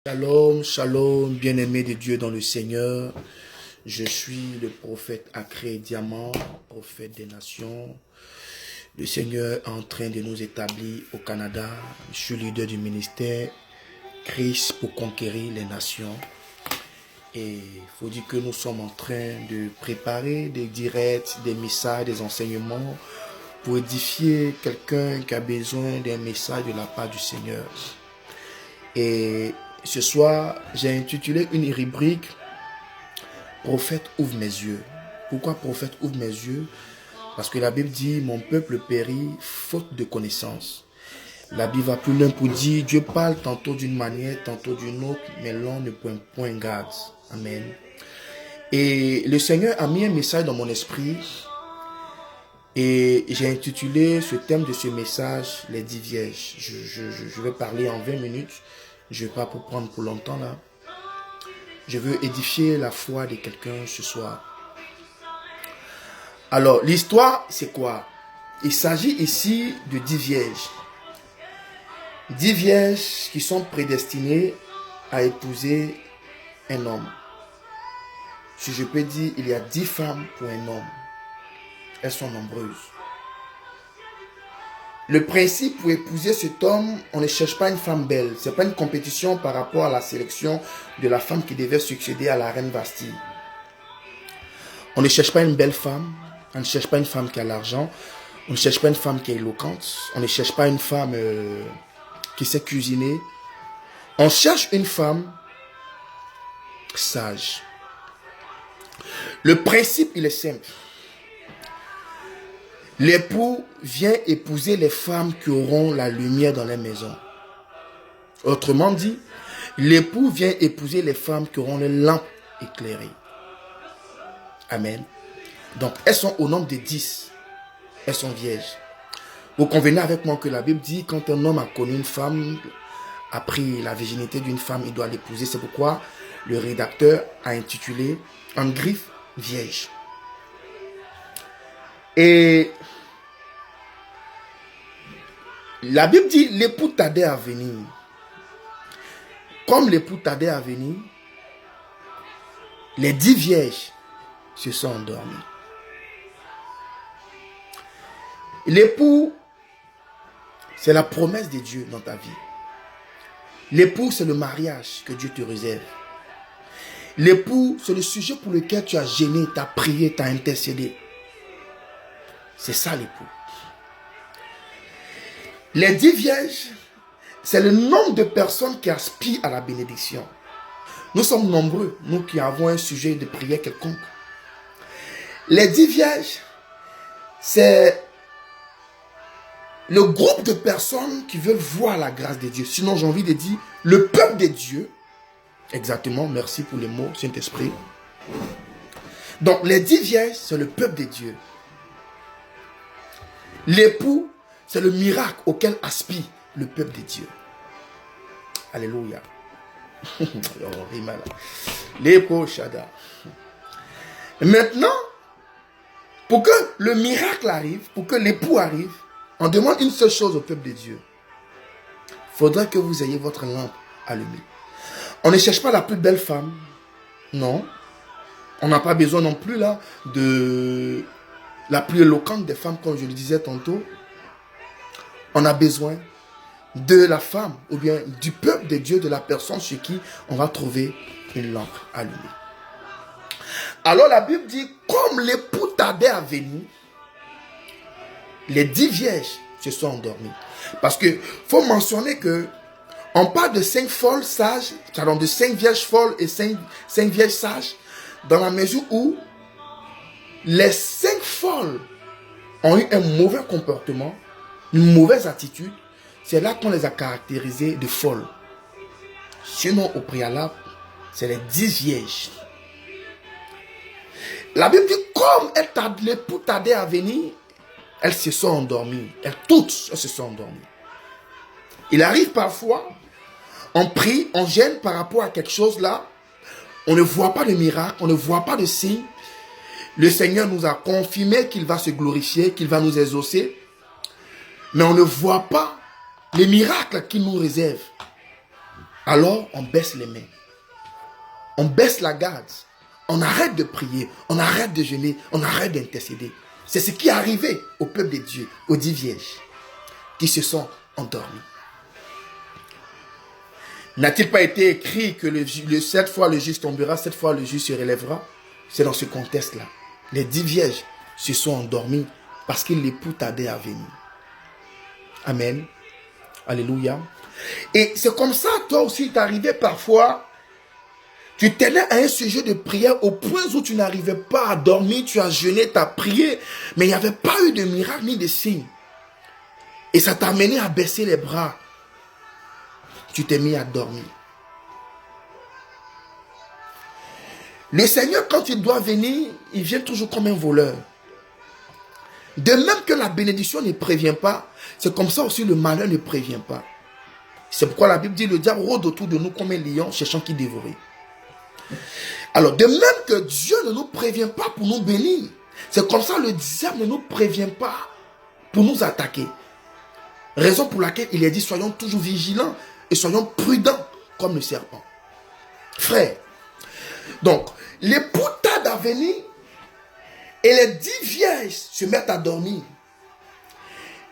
Shalom, shalom, bien-aimé de Dieu dans le Seigneur. Je suis le prophète Acré Diamant, prophète des nations. Le Seigneur est en train de nous établir au Canada. Je suis leader du ministère Christ pour conquérir les nations. Et il faut dire que nous sommes en train de préparer des directs, des messages, des enseignements pour édifier quelqu'un qui a besoin d'un message de la part du Seigneur. Et ce soir, j'ai intitulé une rubrique « Prophète ouvre mes yeux ». Pourquoi prophète ouvre mes yeux? Parce que la Bible dit « Mon peuple périt faute de connaissance ». La Bible va plus loin pour dire « Dieu parle tantôt d'une manière, tantôt d'une autre, mais l'on ne point garde ». Amen. Et le Seigneur a mis un message dans mon esprit et j'ai intitulé ce thème de ce message « Les 10 vierges ». Je vais parler en 20 minutes. Je ne vais pas pour prendre pour longtemps là. Je veux édifier la foi de quelqu'un ce soir. Alors, l'histoire, c'est quoi? Il s'agit ici de 10 vierges. 10 vierges qui sont prédestinées à épouser un homme. Si je peux dire, il y a 10 femmes pour un homme. Elles sont nombreuses. Le principe pour épouser cet homme, on ne cherche pas une femme belle. Ce n'est pas une compétition par rapport à la sélection de la femme qui devait succéder à la reine Bastille. On ne cherche pas une belle femme. On ne cherche pas une femme qui a l'argent. On ne cherche pas une femme qui est éloquente. On ne cherche pas une femme qui sait cuisiner. On cherche une femme sage. Le principe, il est simple. L'époux vient épouser les femmes qui auront la lumière dans les maisons. Autrement dit, l'époux vient épouser les femmes qui auront les lampes éclairées. Amen. Donc, elles sont au nombre de 10. Elles sont vierges. Vous convenez avec moi que la Bible dit, quand un homme a connu une femme, a pris la virginité d'une femme, il doit l'épouser. C'est pourquoi le rédacteur a intitulé en griffe vierge. Et la Bible dit l'époux tardait à venir. Comme l'époux tardait à venir, les 10 vierges se sont endormies. L'époux, c'est la promesse de Dieu dans ta vie. L'époux, c'est le mariage que Dieu te réserve. L'époux, c'est le sujet pour lequel tu as gêné, tu as prié, tu as intercédé. C'est ça l'époux. Les 10 vierges, c'est le nombre de personnes qui aspirent à la bénédiction. Nous sommes nombreux, nous qui avons un sujet de prière quelconque. Les 10 vierges, c'est le groupe de personnes qui veulent voir la grâce de Dieu. Sinon, j'ai envie de dire, le peuple de Dieu. Exactement, merci pour les mots, Saint-Esprit. Donc, les 10 vierges, c'est le peuple de Dieu. L'époux, c'est le miracle auquel aspire le peuple de Dieu. Alléluia. L'époux Shada. Maintenant, pour que le miracle arrive, pour que l'époux arrive, on demande une seule chose au peuple de Dieu. Il faudra que vous ayez votre lampe allumée. On ne cherche pas la plus belle femme. Non. On n'a pas besoin non plus là de la plus éloquente des femmes, comme je le disais tantôt. On a besoin de la femme, ou bien du peuple de Dieu, de la personne chez qui on va trouver une lampe allumée. Alors la Bible dit, comme l'époux tardait à venir, les 10 vierges se sont endormies. Parce que faut mentionner que on parle de 5 folles sages, pardon, de 5 vierges folles et 5 vierges sages, dans la mesure où les 5 folles ont eu un mauvais comportement, une mauvaise attitude. C'est là qu'on les a caractérisées de folles. Sinon, au préalable, c'est les 10 vierges. La Bible dit, comme l'époux tardait à venir, elles se sont endormies. Toutes, elles se sont endormies. Il arrive parfois, on prie, on gêne par rapport à quelque chose là. On ne voit pas de miracle, on ne voit pas de signe. Le Seigneur nous a confirmé qu'il va se glorifier, qu'il va nous exaucer. Mais on ne voit pas les miracles qu'il nous réserve. alors on baisse les mains. On baisse la garde. On arrête de prier. On arrête de jeûner. On arrête d'intercéder. C'est ce qui est arrivé au peuple de Dieu, aux 10 vierges, qui se sont endormis. N'a-t-il pas été écrit que cette fois le juste tombera, cette fois le juste se relèvera? C'est dans ce contexte-là. Les 10 vierges se sont endormies parce que l'époux tardait à venir. Amen. Alléluia. Et c'est comme ça, toi aussi, il t'arrivait parfois, tu tenais à un sujet de prière au point où tu n'arrivais pas à dormir, tu as jeûné, tu as prié, mais il n'y avait pas eu de miracle ni de signe. Et ça t'a amené à baisser les bras. Tu t'es mis à dormir. Le Seigneur, quand il doit venir, il vient toujours comme un voleur. De même que la bénédiction ne prévient pas, c'est comme ça aussi le malheur ne prévient pas. C'est pourquoi la Bible dit, le diable rôde autour de nous comme un lion cherchant qui dévorer. Alors, de même que Dieu ne nous prévient pas pour nous bénir, c'est comme ça le diable ne nous prévient pas pour nous attaquer. Raison pour laquelle il est dit, soyons toujours vigilants et soyons prudents comme le serpent. Frère, donc, l'époux tarde à venir et les 10 vierges se mettent à dormir.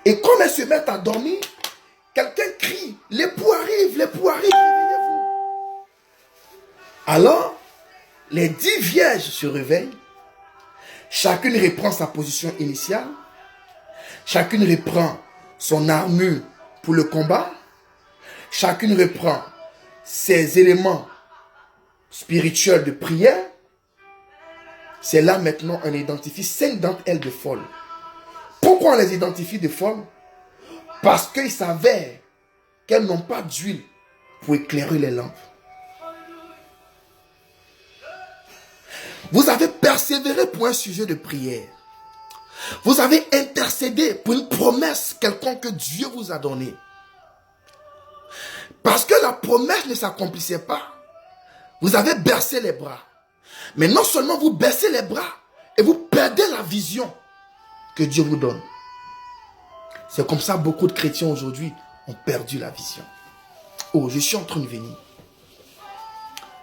Et comme elles se mettent à dormir, quelqu'un crie, l'époux arrive, réveillez-vous. Alors, les 10 vierges se réveillent, chacune reprend sa position initiale, chacune reprend son armure pour le combat, chacune reprend ses éléments spirituels de prière. C'est là maintenant on identifie 5 d'entre elles de folles. Pourquoi on les identifie de folles? Parce qu'il s'avère qu'elles n'ont pas d'huile pour éclairer les lampes. Vous avez persévéré pour un sujet de prière. Vous avez intercédé pour une promesse quelconque que Dieu vous a donnée. Parce que la promesse ne s'accomplissait pas, vous avez baissé les bras. Mais non seulement vous baissez les bras et vous perdez la vision que Dieu vous donne. C'est comme ça beaucoup de chrétiens aujourd'hui ont perdu la vision. Oh, je suis en train de venir.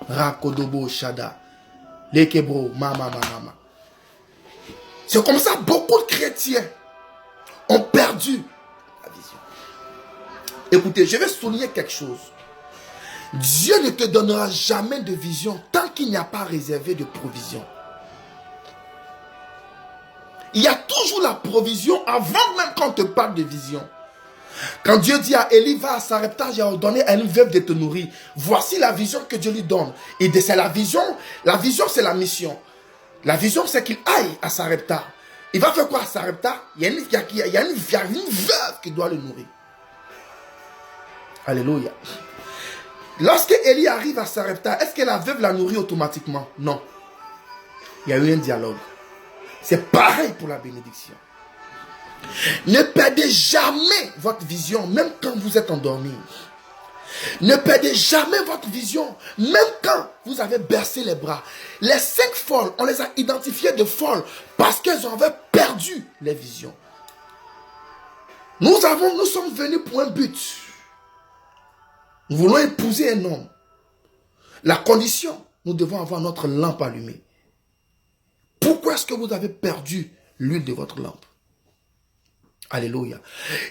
Rakodobo Shada. Lekebro, mama. C'est comme ça beaucoup de chrétiens ont perdu la vision. Écoutez, je vais souligner quelque chose. Dieu ne te donnera jamais de vision tant qu'il n'y a pas réservé de provision. Il y a toujours la provision avant même qu'on te parle de vision. Quand Dieu dit à Élie, va à Sarepta, j'ai ordonné à une veuve de te nourrir. Voici la vision que Dieu lui donne. Et c'est la vision c'est la mission. La vision c'est qu'il aille à Sarepta. Il va faire quoi à Sarepta? Il y a une veuve qui doit le nourrir. Alléluia. Lorsque Élie arrive à Sarepta, est-ce que la veuve la nourrit automatiquement? Non. Il y a eu un dialogue. C'est pareil pour la bénédiction. Ne perdez jamais votre vision, même quand vous êtes endormi. Ne perdez jamais votre vision, même quand vous avez bercé les bras. Les 5 folles, on les a identifiées de folles parce qu'elles avaient perdu les visions. Nous sommes venus pour un but. Nous voulons épouser un homme. La condition, nous devons avoir notre lampe allumée. Pourquoi est-ce que vous avez perdu l'huile de votre lampe? Alléluia.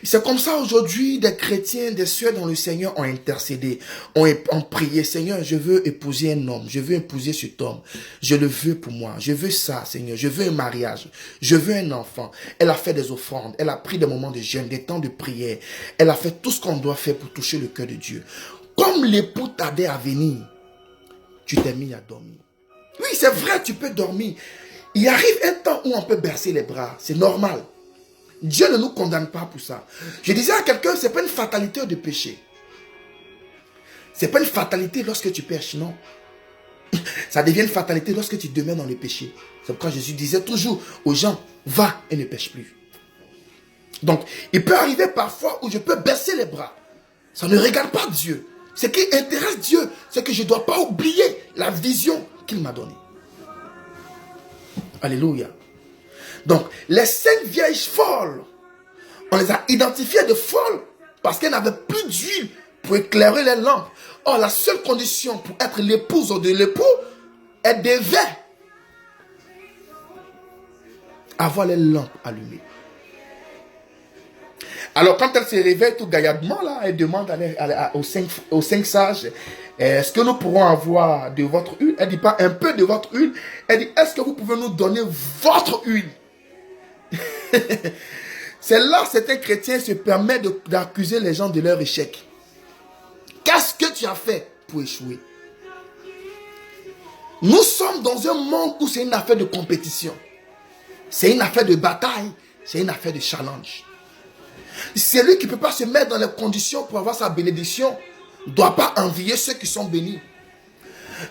C'est comme ça aujourd'hui, des chrétiens, des sœurs dans le Seigneur ont intercédé, ont prié. Seigneur, je veux épouser un homme, je veux épouser cet homme. Je le veux pour moi, je veux ça, Seigneur. Je veux un mariage, je veux un enfant. Elle a fait des offrandes, elle a pris des moments de jeûne, des temps de prière. Elle a fait tout ce qu'on doit faire pour toucher le cœur de Dieu. Comme l'époux tardait à venir, tu t'es mis à dormir. Oui, c'est vrai, tu peux dormir. Il arrive un temps où on peut bercer les bras, c'est normal. Dieu ne nous condamne pas pour ça. Je disais à quelqu'un, ce n'est pas une fatalité de pécher. Ce n'est pas une fatalité lorsque tu pêches, non. Ça devient une fatalité lorsque tu demeures dans le péché. C'est pourquoi Jésus disait toujours aux gens, va et ne pêche plus. Donc, il peut arriver parfois où je peux baisser les bras. Ça ne regarde pas Dieu. Ce qui intéresse Dieu, c'est que je ne dois pas oublier la vision qu'il m'a donnée. Alléluia. Donc, les 5 vieilles folles, on les a identifiées de folles parce qu'elles n'avaient plus d'huile pour éclairer les lampes. Or, la seule condition pour être l'épouse de l'époux est devait avoir les lampes allumées. Alors, quand elle se réveille tout gaillardement, là, elle demande aux cinq sages, est-ce que nous pourrons avoir de votre huile? Elle dit pas un peu de votre huile. Elle dit, est-ce que vous pouvez nous donner votre huile? C'est là que certains chrétiens se permettent d'accuser les gens de leur échec. Qu'est-ce que tu as fait pour échouer? Nous sommes dans un monde où c'est une affaire de compétition. C'est une affaire de bataille. C'est une affaire de challenge. Celui qui ne peut pas se mettre dans les conditions pour avoir sa bénédiction ne doit pas envier ceux qui sont bénis.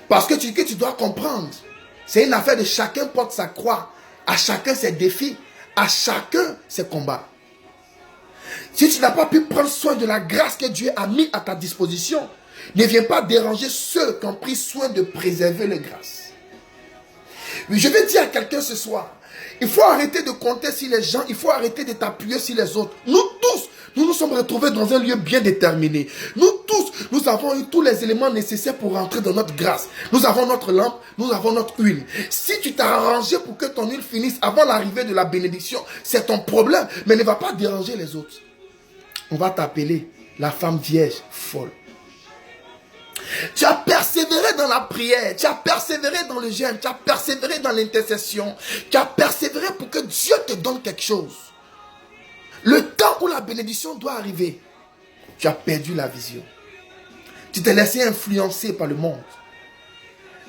Parce que tu dois comprendre, c'est une affaire de chacun porte sa croix, à chacun ses défis, à chacun ses combats. Si tu n'as pas pu prendre soin de la grâce que Dieu a mis à ta disposition, ne viens pas déranger ceux qui ont pris soin de préserver les grâces. Oui, je vais dire à quelqu'un ce soir, il faut arrêter de compter sur les gens, il faut arrêter de t'appuyer sur les autres. Nous tous, nous nous sommes retrouvés dans un lieu bien déterminé. Nous tous, nous avons eu tous les éléments nécessaires pour rentrer dans notre grâce. Nous avons notre lampe, nous avons notre huile. Si tu t'as arrangé pour que ton huile finisse avant l'arrivée de la bénédiction, c'est ton problème, mais ne va pas déranger les autres. On va t'appeler la femme vierge folle. Tu as persévéré dans la prière, tu as persévéré dans le jeûne, tu as persévéré dans l'intercession, tu as persévéré pour que Dieu te donne quelque chose. Le temps où la bénédiction doit arriver, tu as perdu la vision. Tu t'es laissé influencer par le monde.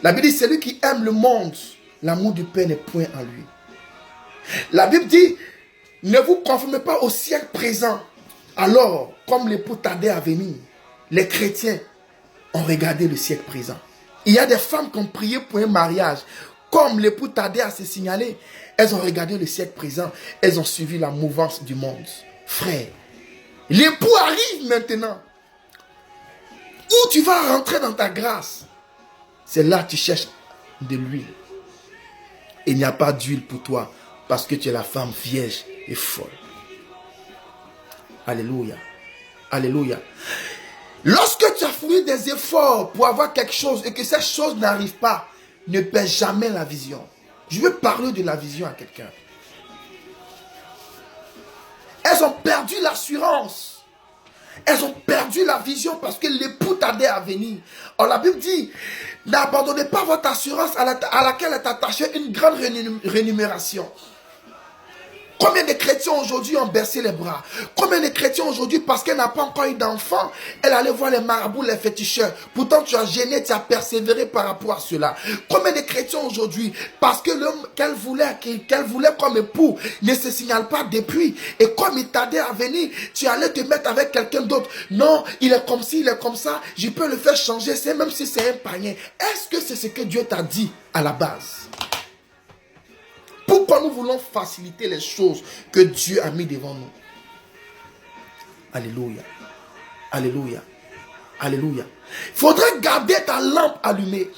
La Bible dit, celui qui aime le monde, l'amour du Père n'est point en lui. La Bible dit, ne vous conformez pas au siècle présent. Alors, comme l'époux tardait à venir, les chrétiens ont regardé le siècle présent. Il y a des femmes qui ont prié pour un mariage. Comme l'époux tardait à se signaler, elles ont regardé le siècle présent. Elles ont suivi la mouvance du monde. Frère, l'époux arrive maintenant. Où tu vas rentrer dans ta grâce? C'est là que tu cherches de l'huile. Il n'y a pas d'huile pour toi parce que tu es la femme vierge et folle. Alléluia. Alléluia. Lorsque tu as fourni des efforts pour avoir quelque chose et que cette chose n'arrive pas, ne perds jamais la vision. Je veux parler de la vision à quelqu'un. Elles ont perdu l'assurance. Elles ont perdu la vision parce que l'époux tardait à venir. Or la Bible dit, n'abandonnez pas votre assurance à laquelle est attachée une grande rémunération. Combien de chrétiens aujourd'hui ont baissé les bras? Combien de chrétiens aujourd'hui, parce qu'elle n'a pas encore eu d'enfant, elle allait voir les marabouts, les féticheurs. Pourtant, tu as gêné, tu as persévéré par rapport à cela. Combien de chrétiens aujourd'hui, parce que l'homme qu'elle voulait comme époux ne se signale pas depuis. Et comme il tardait à venir, tu allais te mettre avec quelqu'un d'autre. Non, il est comme ci, il est comme ça. Je peux le faire changer, c'est même si c'est un païen. Est-ce que c'est ce que Dieu t'a dit à la base? Pourquoi nous voulons faciliter les choses que Dieu a mis devant nous? Alléluia. Alléluia. Alléluia. Il faudrait garder ta lampe allumée.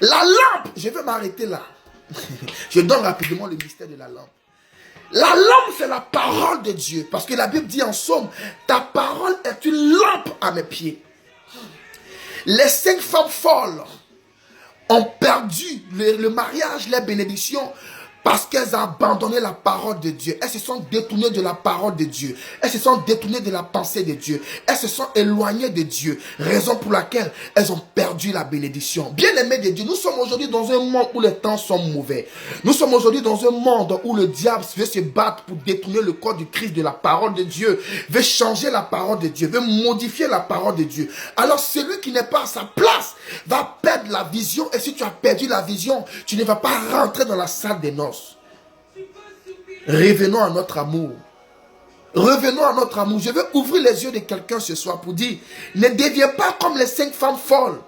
La lampe, je vais m'arrêter là. Je donne rapidement le mystère de la lampe. La lampe, c'est la parole de Dieu. Parce que la Bible dit en somme, ta parole est une lampe à mes pieds. Les 5 femmes folles ont perdu le mariage, les bénédictions, parce qu'elles ont abandonné la parole de Dieu. Elles se sont détournées de la parole de Dieu. Elles se sont détournées de la pensée de Dieu. Elles se sont éloignées de Dieu. Raison pour laquelle elles ont perdu la bénédiction. Bien-aimés de Dieu, nous sommes aujourd'hui dans un monde où les temps sont mauvais. Nous sommes aujourd'hui dans un monde où le diable veut se battre pour détourner le corps du Christ de la parole de Dieu. Veut changer la parole de Dieu. Veut modifier la parole de Dieu. Alors celui qui n'est pas à sa place va perdre la vision. Et si tu as perdu la vision, tu ne vas pas rentrer dans la salle des noces. Revenons à notre amour. Revenons à notre amour. Je veux ouvrir les yeux de quelqu'un ce soir pour dire, ne deviens pas comme les 5 femmes folles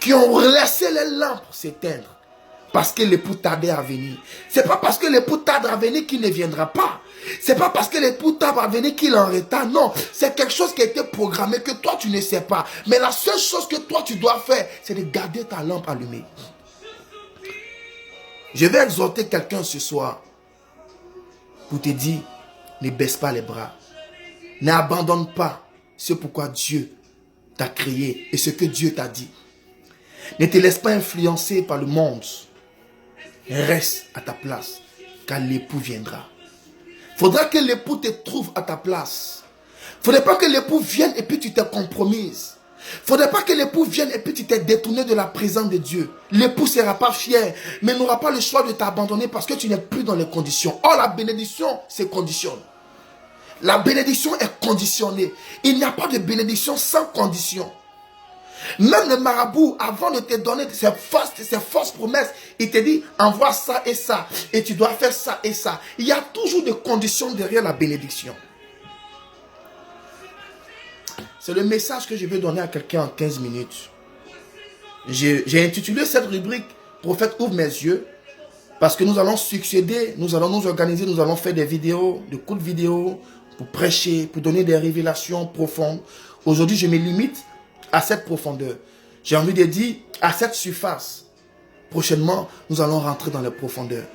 qui ont laissé les lampes s'éteindre parce que l'époux tardait à venir. C'est pas parce que l'époux tarde à venir qu'il ne viendra pas. C'est pas parce que l'époux tarde à venir qu'il est en retard. Non, c'est quelque chose qui a été programmé que toi tu ne sais pas. Mais la seule chose que toi tu dois faire, c'est de garder ta lampe allumée. Je vais exhorter quelqu'un ce soir pour te dire, ne baisse pas les bras. N'abandonne pas ce pourquoi Dieu t'a créé et ce que Dieu t'a dit. Ne te laisse pas influencer par le monde. Reste à ta place, car l'époux viendra. Faudra que l'époux te trouve à ta place. Faudrait pas que l'époux vienne et puis tu t'es compromise. Faudrait pas que l'époux vienne et puis tu t'es détourné de la présence de Dieu. L'époux ne sera pas fier, mais n'aura pas le choix de t'abandonner parce que tu n'es plus dans les conditions. Or, la bénédiction se conditionne. La bénédiction est conditionnée. Il n'y a pas de bénédiction sans condition. Même le marabout, avant de te donner ses fausses promesses, il te dit, envoie ça et ça, et tu dois faire ça et ça. Il y a toujours des conditions derrière la bénédiction. C'est le message que je vais donner à quelqu'un en 15 minutes. J'ai intitulé cette rubrique « Prophète, ouvre mes yeux » parce que nous allons succéder, nous allons nous organiser, nous allons faire des vidéos, de courtes vidéos pour prêcher, pour donner des révélations profondes. Aujourd'hui, je me limite à cette profondeur. J'ai envie de dire à cette surface. Prochainement, nous allons rentrer dans les profondeurs.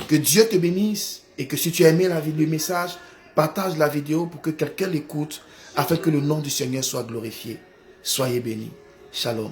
Que Dieu te bénisse et que si tu as aimé le message, partage la vidéo pour que quelqu'un l'écoute afin que le nom du Seigneur soit glorifié. Soyez bénis. Shalom.